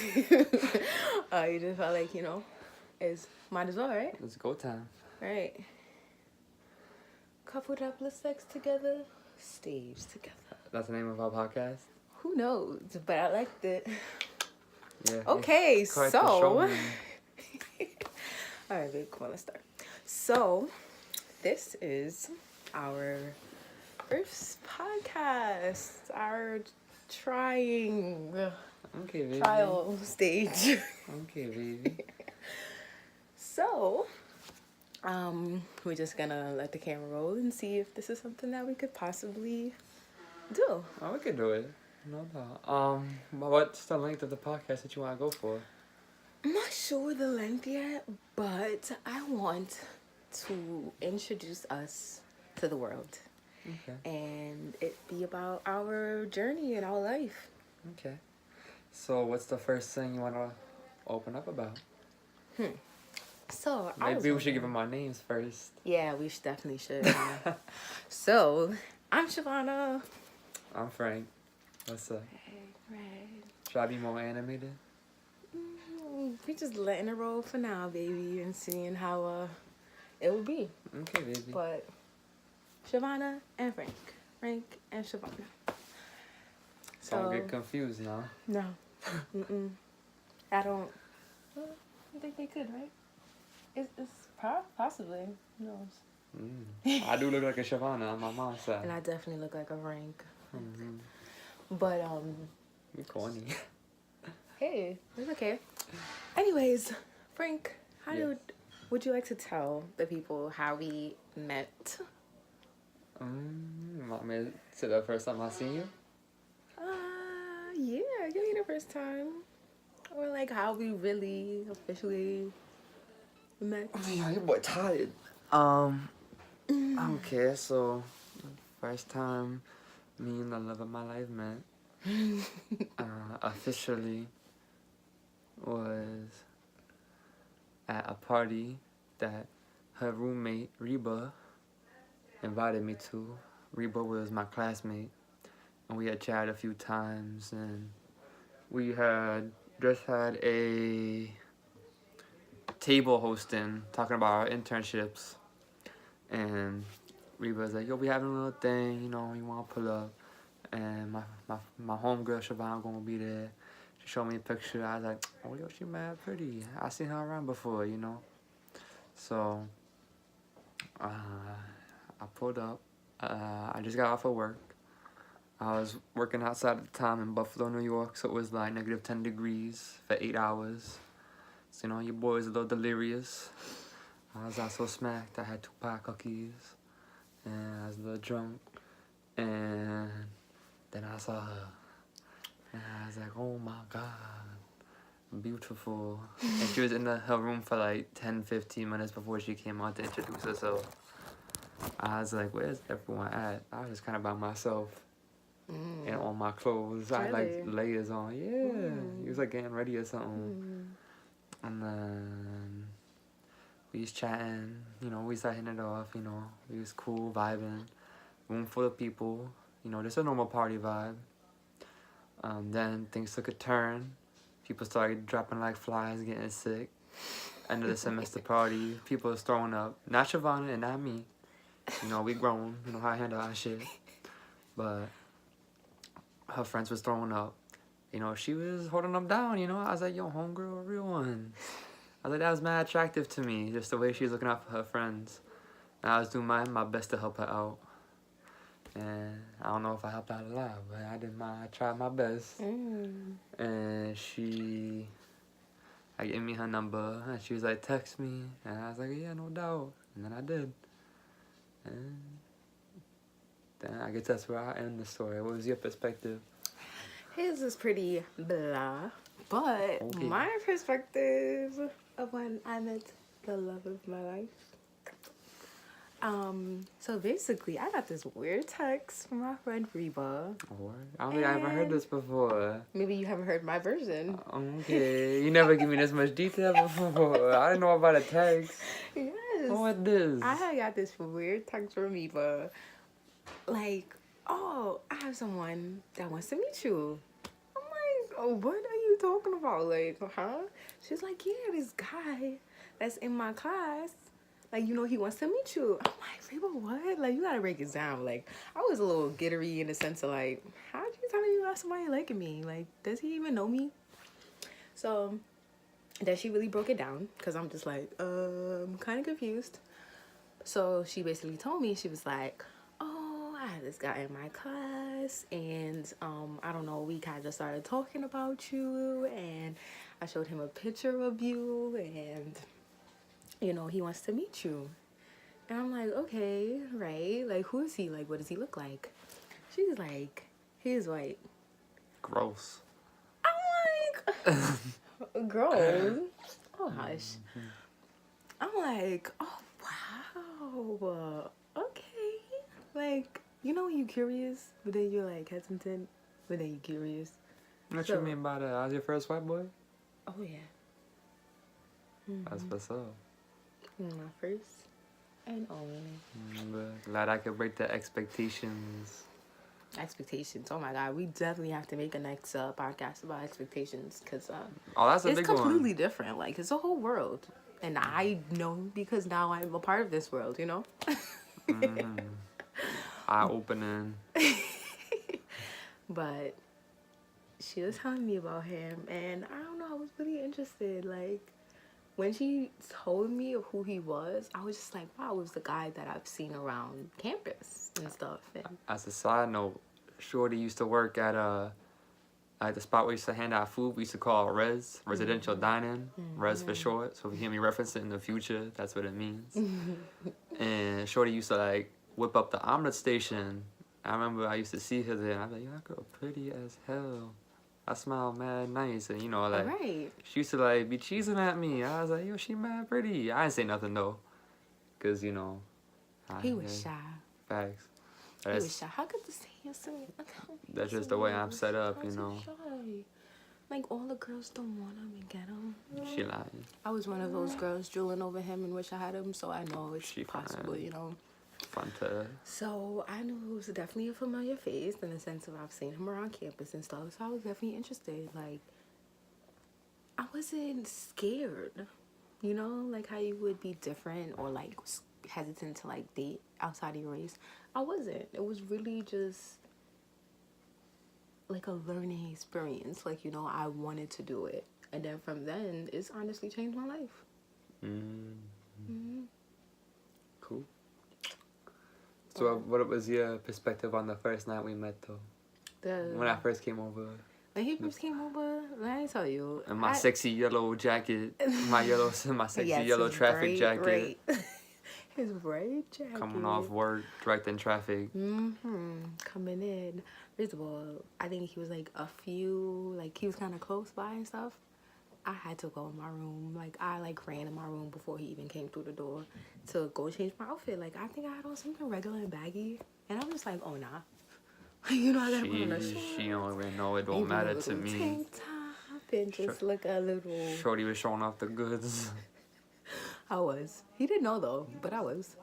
You just felt like, it's might as well, right? It's go time. Right. Coupled up, let's sex together, staves together. That's the name of our podcast? Who knows? But I liked it. Yeah. Okay, Quite so. the showman. All right, babe, come on, let's start. So, this is our first podcast, our trying Okay, baby. trial stage. Okay, baby. So, we're just gonna let the camera roll and see if this is something that we could possibly do. Oh, we could do it. No doubt. What's the length of the podcast that you want to go for? I'm not sure the length yet, but I want to introduce us to the world. Okay. And it be about our journey in our life. Okay. So, what's the first thing you want to open up about? So Maybe we should give them our names first. Yeah, we definitely should. So, I'm Shavana. I'm Frank. What's up? Right. Should I be more animated? We just letting it roll for now, baby, and seeing how it will be. Okay, baby. But Shavana and Frank. Frank and Shavana. Don't get confused now. No. I don't think they could, right? It's possibly. Who knows? I do look like a Shavana on my mom's side. And I definitely look like a Frank. Mm-hmm. But, You're corny. hey, it's okay. Anyways, Frank, Yes. would you like to tell the people how we met? Want me to say the first time I seen you? Yeah, give me the first time. Or like how we really officially met. Yeah, your boy tired. Okay, so first time me and the love of my life met officially was at a party that her roommate Reba invited me to. Reba was my classmate, and we had chatted a few times, and we had just had a table hosting talking about our internships, and Reba was like, yo, we having a little thing, you want to pull up, and my homegirl Siobhan gonna be there. She showed me a picture. I was like, oh, yo, she mad pretty. I seen her around before, So I pulled up. I just got off of work. I was working outside at the time in Buffalo, New York, so it was like negative 10 degrees for 8 hours. So, your boy was a little delirious. I was also smacked. I had 2 pie cookies, and I was a little drunk. And then I saw her, and I was like, oh my God, beautiful. And she was in her room for like 10-15 minutes before she came out to introduce herself. I was like, where's everyone at? I was just kind of by myself. And on my clothes. I had like layers on. Yeah. He was like getting ready or something. And then we was chatting, we started hitting it off, we was cool, vibing. Room full of people, just a normal party vibe. Then things took a turn. People started dropping like flies, getting sick. End of the semester party, people was throwing up. Not Shavana and not me. We grown, how I handle our shit. But her friends was throwing up. She was holding them down, I was like, yo, homegirl, a real one. I was like, that was mad attractive to me, just the way she was looking out for her friends. And I was doing my best to help her out. And I don't know if I helped out a lot, but I tried my best. And I gave me her number, and she was like, text me. And I was like, yeah, no doubt. And then I did. And then I guess that's where I end the story. What was your perspective? His is pretty blah, but Okay. my perspective of when I met the love of my life. So basically, I got this weird text from my friend Reba. I don't think I ever heard this before. Maybe you haven't heard my version. Okay, you never give me this much detail before. I didn't know about a text. Yes. What this? I had got this weird text from Reba. Like, oh, I have someone that wants to meet you. I'm like, oh, what are you talking about? Like, huh? She's like, yeah, this guy that's in my class, like, you know, he wants to meet you. I'm like, Reba, what? Like, you gotta break it down. Like, I was a little gittery in the sense of like, how you telling me about somebody liking me? Like, does he even know me? So then she really broke it down because I'm just like, kind of confused. So she basically told me, she was like, oh, I had this guy in my class, and I don't know, we kind of just started talking about you, and I showed him a picture of you, and you know, he wants to meet you. And I'm like, okay, right, like, who is he? Like, what does he look like? She's like, he's white. Gross. I'm like, girl, oh hush. I'm like, oh wow, okay. Like, you know when you curious, but then you're like hesitant, but then you curious. What So- you mean by that? I was your first white boy? Oh yeah. That's what's up. My first and only. But glad I could break the expectations. Expectations. Oh my god, we definitely have to make a next podcast about expectations because Oh, that's a it's big completely one. different. Like, it's a whole world, and I know because now I'm a part of this world. You know. Eye-opening. But she was telling me about him, and I don't know, I was really interested. Like, when she told me of who he was, I was just like, wow, it was the guy that I've seen around campus and stuff. And As a side note, Shorty used to work at the spot where we used to hand out food. We used to call it residential dining, res for short. So if you hear me reference it in the future, that's what it means. And Shorty used to like whip up the omelet station. I remember I used to see her there, and I'm like, yo, that girl pretty as hell. I smile mad nice, and you know, like, right. she used to like be cheesing at me. I was like, yo, she mad pretty. I didn't say nothing though, cause you know, He was shy. Facts. He was shy. How could this handsome? That's just the way I'm set up, you know. Shy. Like, all the girls don't want him and get him. She lying. I was one of those girls drooling over him and wish I had him, so I know it's She possible, fine. you know. Fun to. So I knew it was definitely a familiar face in the sense of I've seen him around campus and stuff. So I was definitely interested. Like, I wasn't scared, you know, like how you would be different or like hesitant to like date outside of your race. I wasn't. It was really just like a learning experience. Like, you know, I wanted to do it, and then from then, it's honestly changed my life. Cool. So what was your perspective on the first night we met though? When I first came over. When he first came over, let me tell you. In my sexy yellow jacket. my sexy yellow his traffic jacket. His bright jacket. Coming off work, directing traffic. Coming in. First of all, I think he was like he was kind of close by and stuff. I had to go in my room. Like, I like ran in my room before he even came through the door to go change my outfit. Like, I think I had on something regular and baggy. And I'm just like, oh, nah. You know, I gotta put on a short. She don't even know, it don't matter to me. Tank top and just look a little. Shorty was showing off the goods. I was. He didn't know though, but I was.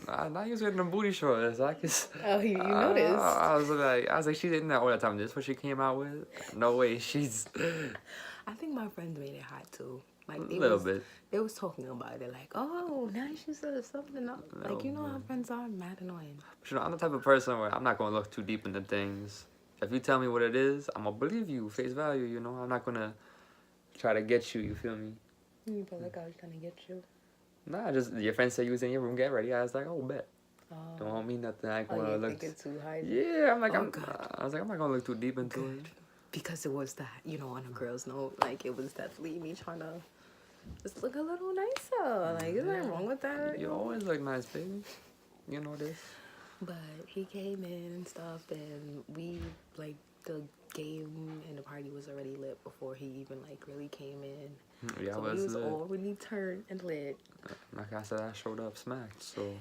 Nah, he was wearing them booty shorts. I guess. Oh, you noticed? I was like, she's in that all the time. This what she came out with? No way, she's. I think my friends made it hot too. Like, A little bit. They was talking about it. Like, oh, now she said something up. Like, you know how friends are, mad annoying. But you know, I'm the type of person where I'm not gonna look too deep into things. If you tell me what it is, I'm gonna believe you, face value. You know, I'm not gonna try to get you. You feel me? You feel like I was trying to get you. Nah, just your friend said you was in your room, get ready. I was like, oh, bet. Oh. Don't want me nothing. I ain't Oh, gonna you look. think it's too high? Yeah, I'm like, Oh, good. I was like, I'm not gonna look too deep into it. Because it was that, you know, on a girl's note, like, it was definitely me trying to just look a little nicer. Like, is nothing wrong with that? You always look nice, baby. You know this. But he came in and stuff, and we, like, the game and the party was already lit before he even, like, really came in. Yeah, So I he was lit. already turned and lit. Like I said, I showed up smacked, so.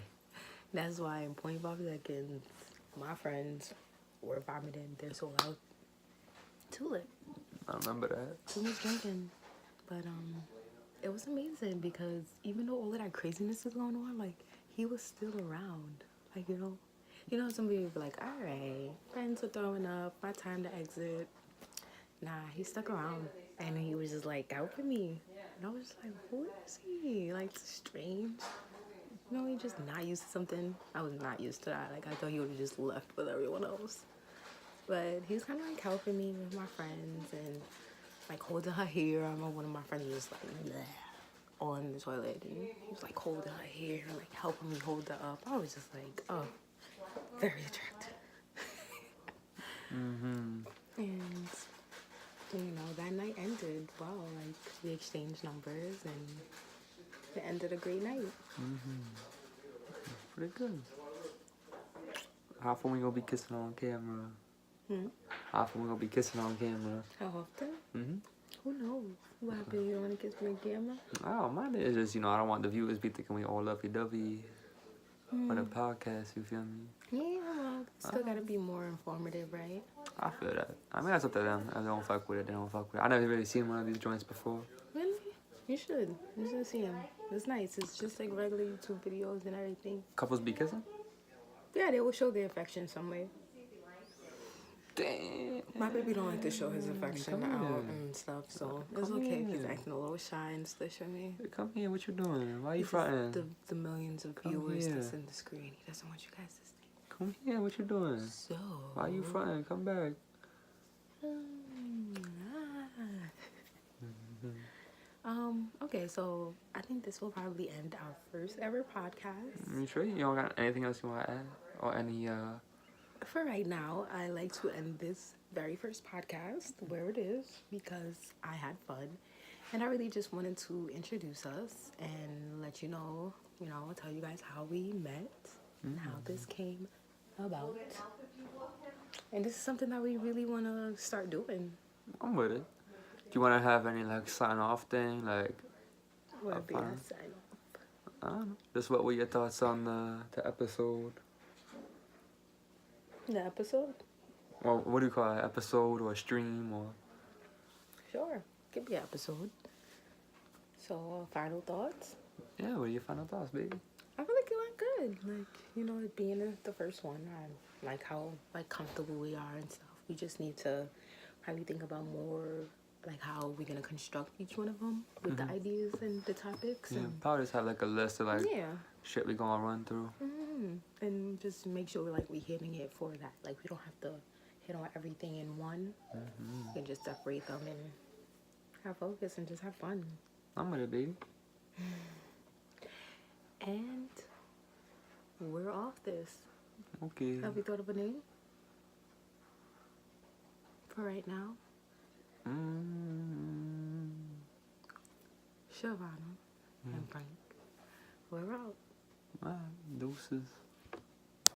That's why in 0.5 seconds, my friends were vomiting their soul out. Too lit. I remember that. Too much drinking. But it was amazing because even though all of that craziness is going on, like, he was still around. Like, you know some people be like, all right, friends are throwing up, my time to exit. Nah, he stuck around and he was just like helping me. And I was just like, who is he? Like, strange. You know, he just not used to something. I was not used to that. Like, I thought he would have just left with everyone else. But he was kind of like helping me with my friends and like holding her hair. I remember one of my friends was just like, bleh, on the toilet. And he was like holding her hair, like helping me hold her up. I was just like, oh, very attractive. Mm-hmm. And, you know, that night ended well. Like, we exchanged numbers and it ended a great night. Pretty good. How often we gonna be kissing on camera? How often we gonna be kissing on camera? How often? Mm-hmm. Who knows? What happened? You don't want to kiss me on camera? Oh, mine is just, I don't want the viewers be thinking we all lovey-dovey for the podcast, you feel me? Yeah, well, still gotta be more informative, right? I feel that. I mean, that's up to them. If they don't fuck with it, they don't fuck with it. I never really seen one of these joints before. Really? You should. You should see them. It's nice. It's just like regular YouTube videos and everything. Couples be kissing? Yeah, they will show their affection some way. Damn. My baby don't like to show his affection Come out here. and stuff, so it's Come okay if he's here. acting a little shy and stuff with me. Hey, come here, what you doing? Why you It's just fronting? the millions of Come viewers here. that's in the screen. He doesn't want you guys to see. Come here, what you doing? So. Why you fronting? Come back. Okay, so I think this will probably end our first ever podcast. You sure you don't got anything else you want to add? Or any, For right now, I like to end this very first podcast where it is because I had fun. And I really just wanted to introduce us and let you know, tell you guys how we met and how this came about. And this is something that we really want to start doing. I'm with it. Do you want to have any, like, sign-off thing? Like, Would be a fun. sign. I don't know. Just what were your thoughts on the episode? The episode? Well, what do you call it? Episode or stream or? Sure. Could be an episode. So, final thoughts? Yeah, what are your final thoughts, baby? I feel like it went good. Like, it being the first one, I like how comfortable we are and stuff. We just need to probably think about more like how we're gonna construct each one of them with the ideas and the topics. Yeah, And probably just have like a list of like yeah. shit we gonna run through. And just make sure like we hitting it for that. Like we don't have to hit on everything in one. We can just separate them and have focus and just have fun. I'm with it, baby. And we're off this. Okay. Have we thought of a name for right now? Shavana and Frank. We're out. Deuces.